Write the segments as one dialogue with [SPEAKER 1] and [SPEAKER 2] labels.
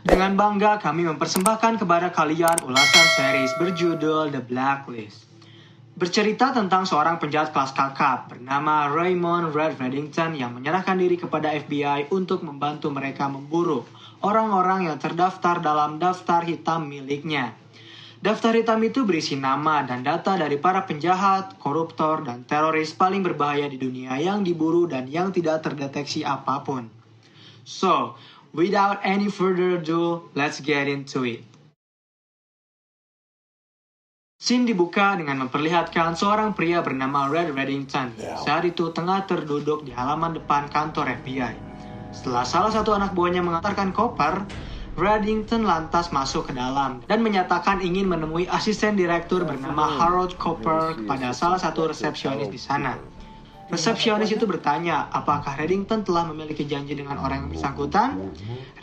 [SPEAKER 1] Dengan bangga kami mempersembahkan kepada kalian ulasan series berjudul The Blacklist. Bercerita tentang seorang penjahat kelas kakap bernama Raymond Red Reddington yang menyerahkan diri kepada FBI untuk membantu mereka memburu orang-orang yang terdaftar dalam daftar hitam miliknya. Daftar hitam itu berisi nama dan data dari para penjahat, koruptor, dan teroris paling berbahaya di dunia yang diburu dan yang tidak terdeteksi apapun. So, without any further ado, let's get into it. Scene dibuka dengan memperlihatkan seorang pria bernama Red Reddington. Saat itu tengah terduduk di halaman depan kantor FBI. Setelah salah satu anak buahnya mengantarkan koper, Reddington lantas masuk ke dalam dan menyatakan ingin menemui asisten direktur bernama Harold Cooper kepada salah satu resepsionis di sana. Resepsionis itu bertanya, apakah Reddington telah memiliki janji dengan orang yang bersangkutan?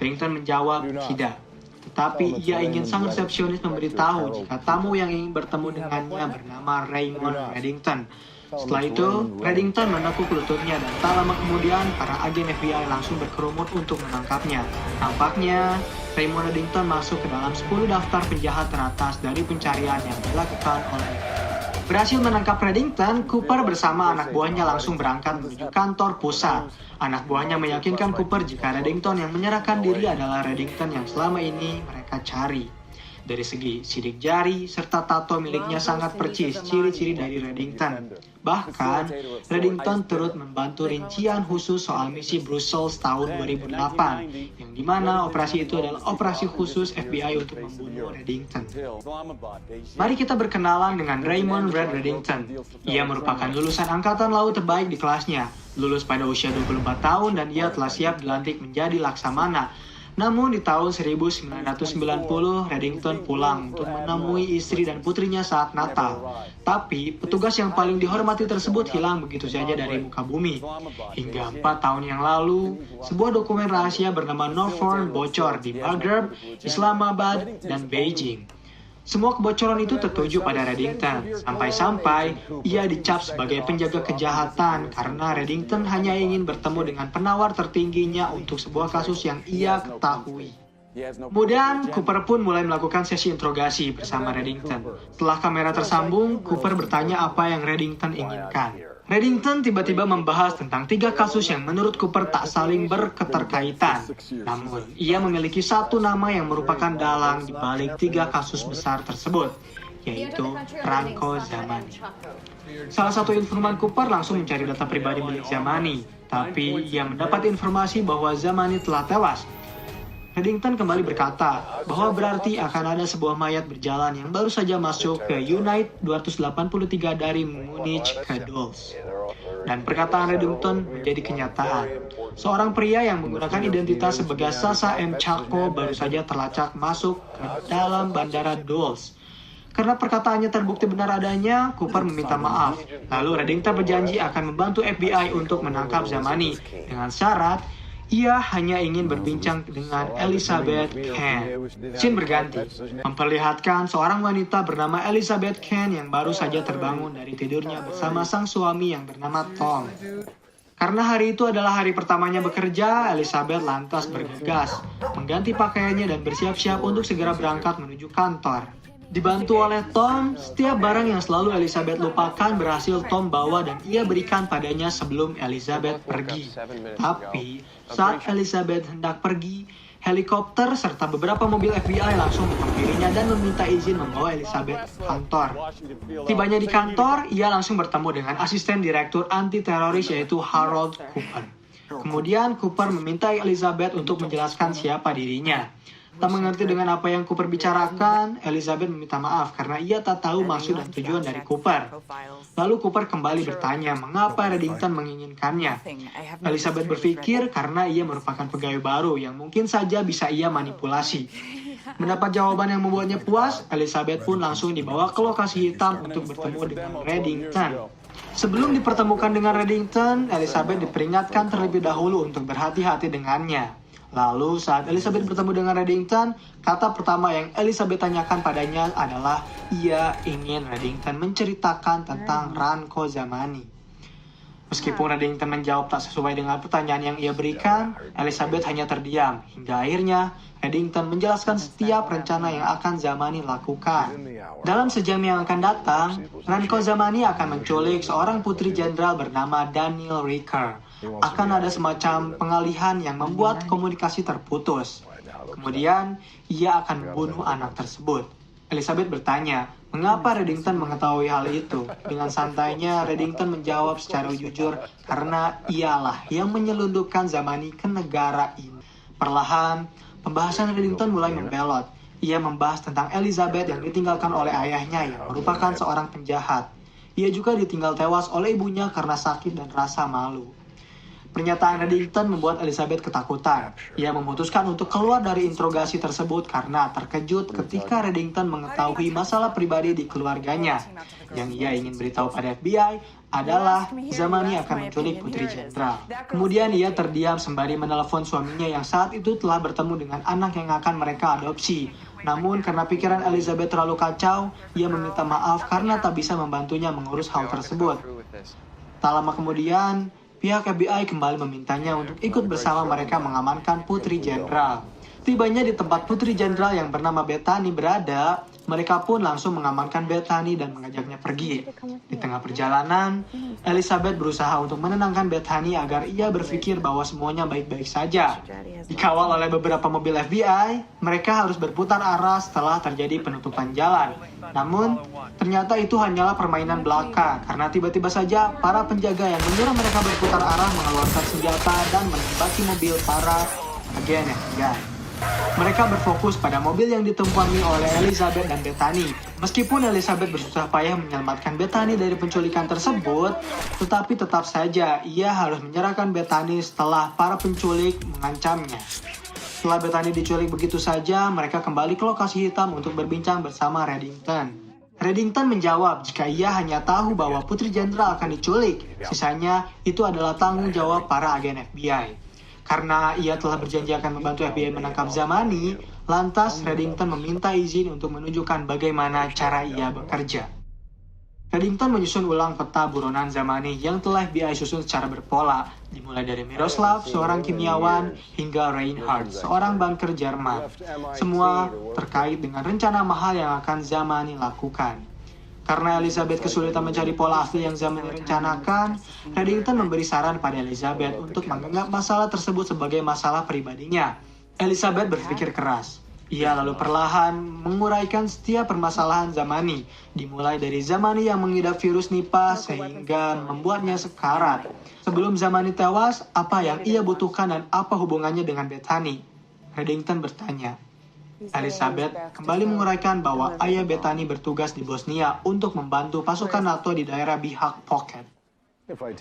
[SPEAKER 1] Reddington menjawab, tidak. Tetapi ia ingin sang resepsionis memberitahu jika tamu yang ingin bertemu dengannya bernama Raymond Reddington. Setelah itu, Reddington menekuk lututnya dan tak lama kemudian para agen FBI langsung berkerumut untuk menangkapnya. Nampaknya, Raymond Reddington masuk ke dalam 10 daftar penjahat teratas dari pencarian yang dilakukan oleh Berhasil menangkap Reddington, Cooper bersama anak buahnya langsung berangkat menuju kantor pusat. Anak buahnya meyakinkan Cooper jika Reddington yang menyerahkan diri adalah Reddington yang selama ini mereka cari. Dari segi sidik jari serta tato miliknya sangat percis ciri-ciri dari Reddington. Bahkan, Reddington turut membantu rincian khusus soal misi Brussels tahun 2008, yang dimana operasi itu adalah operasi khusus FBI untuk membunuh Reddington. Mari kita berkenalan dengan Raymond Red Reddington. Ia merupakan lulusan angkatan laut terbaik di kelasnya, lulus pada usia 24 tahun dan ia telah siap dilantik menjadi laksamana. Namun di tahun 1990, Reddington pulang untuk menemui istri dan putrinya saat Natal. Tapi, petugas yang paling dihormati tersebut hilang begitu saja dari muka bumi. Hingga 4 tahun yang lalu, sebuah dokumen rahasia bernama Northorn bocor di Maghreb, Islamabad, dan Beijing. Semua kebocoran itu tertuju pada Reddington, sampai-sampai ia dicap sebagai penjaga kejahatan karena Reddington hanya ingin bertemu dengan penawar tertingginya untuk sebuah kasus yang ia ketahui. Kemudian, Cooper pun mulai melakukan sesi interogasi bersama Reddington. Setelah kamera tersambung, Cooper bertanya apa yang Reddington inginkan. Reddington tiba-tiba membahas tentang 3 kasus yang menurut Cooper tak saling berketerkaitan. Namun, ia memiliki satu nama yang merupakan dalang di balik 3 kasus besar tersebut, yaitu Ranko Zamani. Salah satu informan Cooper langsung mencari data pribadi milik Zamani, tapi ia mendapat informasi bahwa Zamani telah tewas. Reddington kembali berkata bahwa berarti akan ada sebuah mayat berjalan yang baru saja masuk ke Unit 283 dari Munich ke Dulles. Dan perkataan Reddington menjadi kenyataan. Seorang pria yang menggunakan identitas sebagai Sasa M. Chako baru saja terlacak masuk ke dalam bandara Dulles. Karena perkataannya terbukti benar adanya, Cooper meminta maaf. Lalu Reddington berjanji akan membantu FBI untuk menangkap Zamani dengan syarat ia hanya ingin berbincang dengan Elizabeth Kane. Scene berganti, memperlihatkan seorang wanita bernama Elizabeth Kane yang baru saja terbangun dari tidurnya bersama sang suami yang bernama Tom. Karena hari itu adalah hari pertamanya bekerja, Elizabeth lantas bergegas, mengganti pakaiannya dan bersiap-siap untuk segera berangkat menuju kantor. Dibantu oleh Tom, setiap barang yang selalu Elizabeth lupakan berhasil Tom bawa dan ia berikan padanya sebelum Elizabeth pergi. Tapi, saat Elizabeth hendak pergi, helikopter serta beberapa mobil FBI langsung menghampirinya dan meminta izin membawa Elizabeth ke kantor. Tibanya di kantor, ia langsung bertemu dengan asisten direktur anti-teroris yaitu Harold Cooper. Kemudian Cooper meminta Elizabeth untuk menjelaskan siapa dirinya. Tak mengerti dengan apa yang Cooper bicarakan, Elizabeth meminta maaf karena ia tak tahu maksud dan tujuan dari Cooper. Lalu Cooper kembali bertanya mengapa Reddington menginginkannya. Elizabeth berpikir karena ia merupakan pegawai baru yang mungkin saja bisa ia manipulasi. Mendapat jawaban yang membuatnya puas, Elizabeth pun langsung dibawa ke lokasi hitam untuk bertemu dengan Reddington. Sebelum dipertemukan dengan Reddington, Elizabeth diperingatkan terlebih dahulu untuk berhati-hati dengannya. Lalu saat Elizabeth bertemu dengan Reddington, kata pertama yang Elizabeth tanyakan padanya adalah ia ingin Reddington menceritakan tentang Ranko Zamani. Meskipun Reddington menjawab tak sesuai dengan pertanyaan yang ia berikan, Elizabeth hanya terdiam. Hingga akhirnya, Reddington menjelaskan setiap rencana yang akan Zamani lakukan. Dalam sejam yang akan datang, Ranko Zamani akan menculik seorang putri jenderal bernama Daniel Riker. Akan ada semacam pengalihan yang membuat komunikasi terputus. Kemudian, ia akan membunuh anak tersebut. Elizabeth bertanya, mengapa Reddington mengetahui hal itu? Dengan santainya, Reddington menjawab secara jujur karena ialah yang menyelundupkan Zamani ke negara ini. Perlahan, pembahasan Reddington mulai membelot. Ia membahas tentang Elizabeth yang ditinggalkan oleh ayahnya yang merupakan seorang penjahat. Ia juga ditinggal tewas oleh ibunya karena sakit dan rasa malu. Pernyataan Reddington membuat Elizabeth ketakutan. Ia memutuskan untuk keluar dari interogasi tersebut karena terkejut ketika Reddington mengetahui masalah pribadi di keluarganya. Yang ia ingin beritahu pada FBI adalah Zamani akan menculik putri jenderal. Kemudian ia terdiam sembari menelepon suaminya yang saat itu telah bertemu dengan anak yang akan mereka adopsi. Namun karena pikiran Elizabeth terlalu kacau, ia meminta maaf karena tak bisa membantunya mengurus hal tersebut. Tak lama kemudian, pihak FBI kembali memintanya untuk ikut bersama mereka mengamankan putri jenderal. Tibanya di tempat putri jenderal yang bernama Bethany berada, mereka pun langsung mengamankan Bethany dan mengajaknya pergi. Di tengah perjalanan, Elizabeth berusaha untuk menenangkan Bethany agar ia berpikir bahwa semuanya baik-baik saja. Dikawal oleh beberapa mobil FBI, mereka harus berputar arah setelah terjadi penutupan jalan. Namun, ternyata itu hanyalah permainan belaka karena tiba-tiba saja para penjaga yang menyuruh mereka berputar arah mengeluarkan senjata dan menembaki mobil para agen FBI. Mereka berfokus pada mobil yang ditumpangi oleh Elizabeth dan Bethany. Meskipun Elizabeth bersusah payah menyelamatkan Bethany dari penculikan tersebut, tetapi tetap saja ia harus menyerahkan Bethany setelah para penculik mengancamnya. Setelah Bethany diculik begitu saja, mereka kembali ke lokasi hitam untuk berbincang bersama Reddington. Reddington menjawab jika ia hanya tahu bahwa putri jenderal akan diculik. Sisanya itu adalah tanggung jawab para agen FBI. Karena ia telah berjanji akan membantu FBI menangkap Zamani, lantas Reddington meminta izin untuk menunjukkan bagaimana cara ia bekerja. Reddington menyusun ulang peta buronan Zamani yang telah FBI susun secara berpola, dimulai dari Miroslav, seorang kimiawan, hingga Reinhard, seorang banker Jerman. Semua terkait dengan rencana mahal yang akan Zamani lakukan. Karena Elizabeth kesulitan mencari pola asli yang Zamani rencanakan, Reddington memberi saran pada Elizabeth untuk menganggap masalah tersebut sebagai masalah pribadinya. Elizabeth berpikir keras. Ia lalu perlahan menguraikan setiap permasalahan Zamani, dimulai dari Zamani yang mengidap virus Nipah sehingga membuatnya sekarat. Sebelum Zamani tewas, apa yang ia butuhkan dan apa hubungannya dengan Bethany? Reddington bertanya. Elizabeth kembali menguraikan bahwa ayah Bethany bertugas di Bosnia untuk membantu pasukan NATO di daerah Bihać Pocket.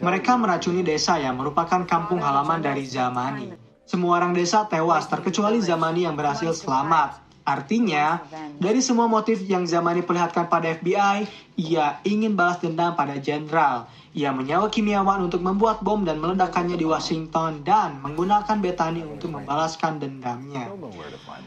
[SPEAKER 1] Mereka meracuni desa yang merupakan kampung halaman dari Zamani. Semua orang desa tewas terkecuali Zamani yang berhasil selamat. Artinya, dari semua motif yang Zamani perlihatkan pada FBI, ia ingin balas dendam pada jenderal. Ia menyewa kimiawan untuk membuat bom dan meledakkannya di Washington dan menggunakan Bethany untuk membalaskan dendamnya.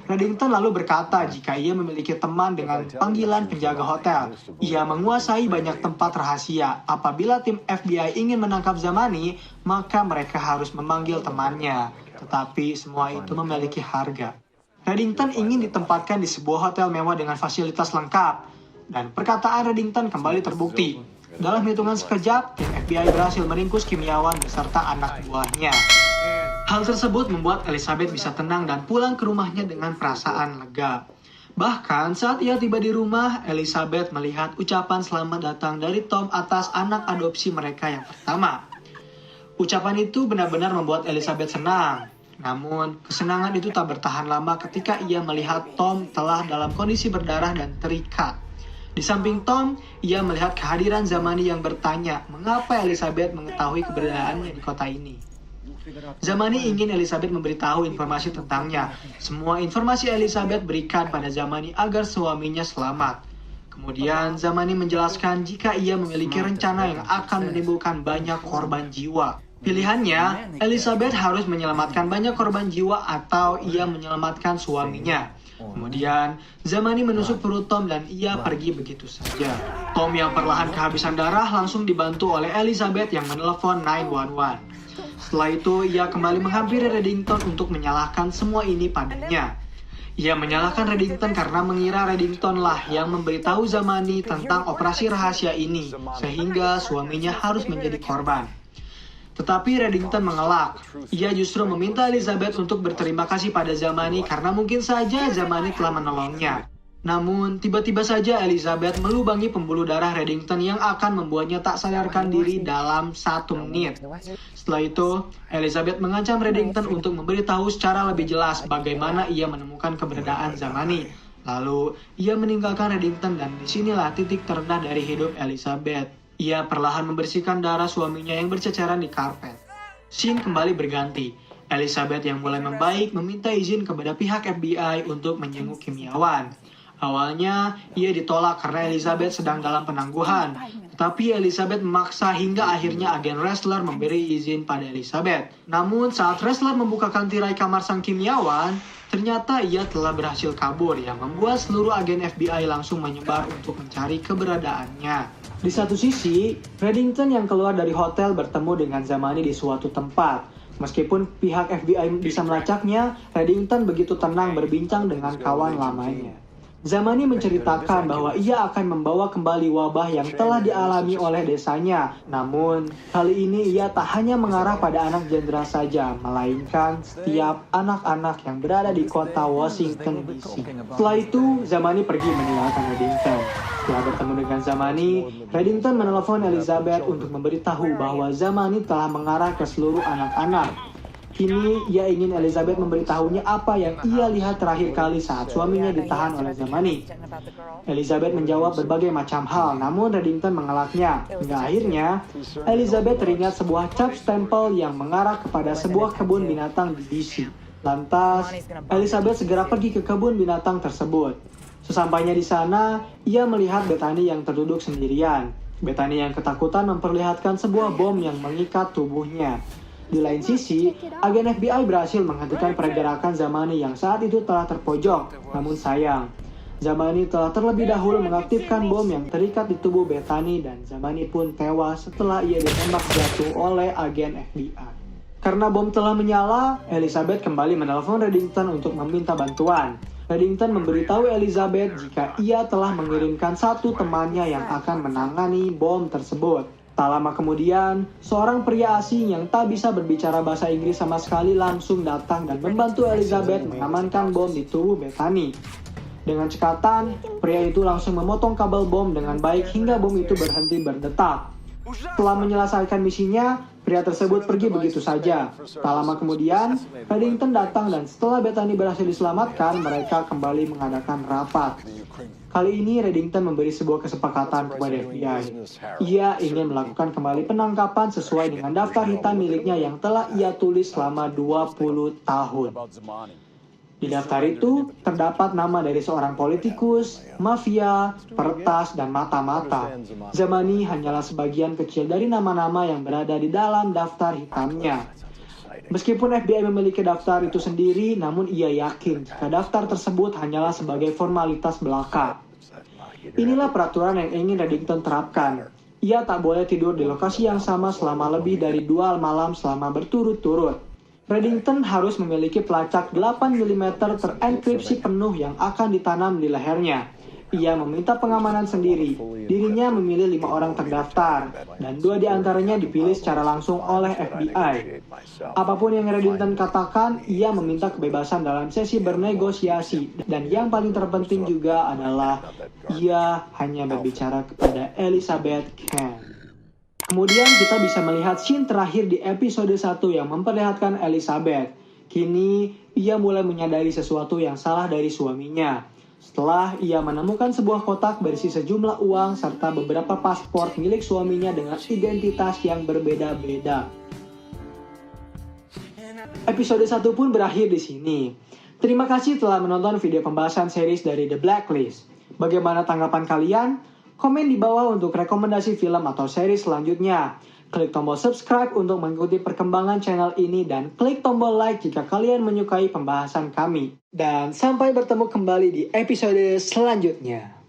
[SPEAKER 1] Reddington lalu berkata jika ia memiliki teman dengan panggilan penjaga hotel. Ia menguasai banyak tempat rahasia. Apabila tim FBI ingin menangkap Zamani, maka mereka harus memanggil temannya. Tetapi semua itu memiliki harga. Reddington ingin ditempatkan di sebuah hotel mewah dengan fasilitas lengkap. Dan perkataan Reddington kembali terbukti. Dalam hitungan sekejap, tim FBI berhasil meringkus kimiawan beserta anak buahnya. Hal tersebut membuat Elizabeth bisa tenang dan pulang ke rumahnya dengan perasaan lega. Bahkan saat ia tiba di rumah, Elizabeth melihat ucapan selamat datang dari Tom atas anak adopsi mereka yang pertama. Ucapan itu benar-benar membuat Elizabeth senang. Namun, kesenangan itu tak bertahan lama ketika ia melihat Tom telah dalam kondisi berdarah dan terikat. Di samping Tom, ia melihat kehadiran Zamani yang bertanya mengapa Elizabeth mengetahui keberadaannya di kota ini. Zamani ingin Elizabeth memberitahu informasi tentangnya. Semua informasi Elizabeth berikan pada Zamani agar suaminya selamat. Kemudian Zamani menjelaskan jika ia memiliki rencana yang akan menimbulkan banyak korban jiwa. Pilihannya, Elizabeth harus menyelamatkan banyak korban jiwa atau ia menyelamatkan suaminya. Kemudian, Zamani menusuk perut Tom dan ia pergi begitu saja. Tom yang perlahan kehabisan darah langsung dibantu oleh Elizabeth yang menelepon 911. Setelah itu, ia kembali menghampiri Reddington untuk menyalahkan semua ini padanya. Ia menyalahkan Reddington karena mengira Reddington lah yang memberitahu Zamani tentang operasi rahasia ini, sehingga suaminya harus menjadi korban. Tetapi Reddington mengelak. Ia justru meminta Elizabeth untuk berterima kasih pada Zamani karena mungkin saja Zamani telah menolongnya. Namun, tiba-tiba saja Elizabeth melubangi pembuluh darah Reddington yang akan membuatnya tak sadarkan diri dalam 1 menit. Setelah itu, Elizabeth mengancam Reddington untuk memberitahu secara lebih jelas bagaimana ia menemukan keberadaan Zamani. Lalu, ia meninggalkan Reddington dan disinilah titik terendah dari hidup Elizabeth. Ia perlahan membersihkan darah suaminya yang berceceran di karpet. Scene kembali berganti. Elizabeth yang mulai membaik meminta izin kepada pihak FBI untuk menjenguk kimiawan. Awalnya, ia ditolak karena Elizabeth sedang dalam penangguhan. Tetapi Elizabeth memaksa hingga akhirnya agen Ressler memberi izin pada Elizabeth. Namun saat Ressler membukakan tirai kamar sang kimiawan, ternyata ia telah berhasil kabur yang membuat seluruh agen FBI langsung menyebar untuk mencari keberadaannya. Di satu sisi, Reddington yang keluar dari hotel bertemu dengan Zamani di suatu tempat. Meskipun pihak FBI bisa melacaknya, Reddington begitu tenang berbincang dengan kawan lamanya. Zamani menceritakan bahwa ia akan membawa kembali wabah yang telah dialami oleh desanya. Namun, kali ini ia tak hanya mengarah pada anak jenderal saja, melainkan setiap anak-anak yang berada di kota Washington DC. Setelah itu, Zamani pergi meninggalkan Reddington. Setelah bertemu dengan Zamani, Reddington menelepon Elizabeth untuk memberitahu bahwa Zamani telah mengarah ke seluruh anak-anak. Kini, ia ingin Elizabeth memberitahunya apa yang ia lihat terakhir kali saat suaminya ditahan oleh Zamani. Elizabeth menjawab berbagai macam hal, namun Reddington mengelaknya. Hingga akhirnya, Elizabeth teringat sebuah cap stempel yang mengarah kepada sebuah kebun binatang di DC. Lantas, Elizabeth segera pergi ke kebun binatang tersebut. Sesampainya di sana, ia melihat Bethany yang terduduk sendirian. Bethany yang ketakutan memperlihatkan sebuah bom yang mengikat tubuhnya. Di lain sisi, agen FBI berhasil menghentikan pergerakan Zamani yang saat itu telah terpojok. Namun sayang, Zamani telah terlebih dahulu mengaktifkan bom yang terikat di tubuh Bethany dan Zamani pun tewas setelah ia ditembak jatuh oleh agen FBI. Karena bom telah menyala, Elizabeth kembali menelepon Reddington untuk meminta bantuan. Reddington memberitahu Elizabeth jika ia telah mengirimkan satu temannya yang akan menangani bom tersebut. Tak lama kemudian, seorang pria asing yang tak bisa berbicara bahasa Inggris sama sekali langsung datang dan membantu Elizabeth mengamankan bom di tubuh Bethany. Dengan cekatan, pria itu langsung memotong kabel bom dengan baik hingga bom itu berhenti berdetak. Setelah menyelesaikan misinya, pria tersebut pergi begitu saja. Tak lama kemudian, Reddington datang dan setelah Bethany berhasil diselamatkan, mereka kembali mengadakan rapat. Kali ini Reddington memberi sebuah kesepakatan kepada FBI. Ia ingin melakukan kembali penangkapan sesuai dengan daftar hitam miliknya yang telah ia tulis selama 20 tahun. Di daftar itu terdapat nama dari seorang politikus, mafia, peretas, dan mata-mata. Zamani hanyalah sebagian kecil dari nama-nama yang berada di dalam daftar hitamnya. Meskipun FBI memiliki daftar itu sendiri, namun ia yakin jika daftar tersebut hanyalah sebagai formalitas belaka. Inilah peraturan yang ingin Reddington terapkan. Ia tak boleh tidur di lokasi yang sama selama lebih dari 2 malam selama berturut-turut. Reddington harus memiliki pelacak 8 mm terenkripsi penuh yang akan ditanam di lehernya. Ia meminta pengamanan sendiri. Dirinya memilih 5 orang terdaftar, dan 2 di antaranya dipilih secara langsung oleh FBI. Apapun yang Reddington katakan, ia meminta kebebasan dalam sesi bernegosiasi. Dan yang paling terpenting juga adalah, ia hanya berbicara kepada Elizabeth Kent. Kemudian kita bisa melihat scene terakhir di episode 1 yang memperlihatkan Elizabeth. Kini, ia mulai menyadari sesuatu yang salah dari suaminya. Setelah ia menemukan sebuah kotak berisi sejumlah uang serta beberapa paspor milik suaminya dengan identitas yang berbeda-beda. Episode 1 pun berakhir di sini. Terima kasih telah menonton video pembahasan series dari The Blacklist. Bagaimana tanggapan kalian? Komen di bawah untuk rekomendasi film atau series selanjutnya. Klik tombol subscribe untuk mengikuti perkembangan channel ini dan klik tombol like jika kalian menyukai pembahasan kami. Dan sampai bertemu kembali di episode selanjutnya.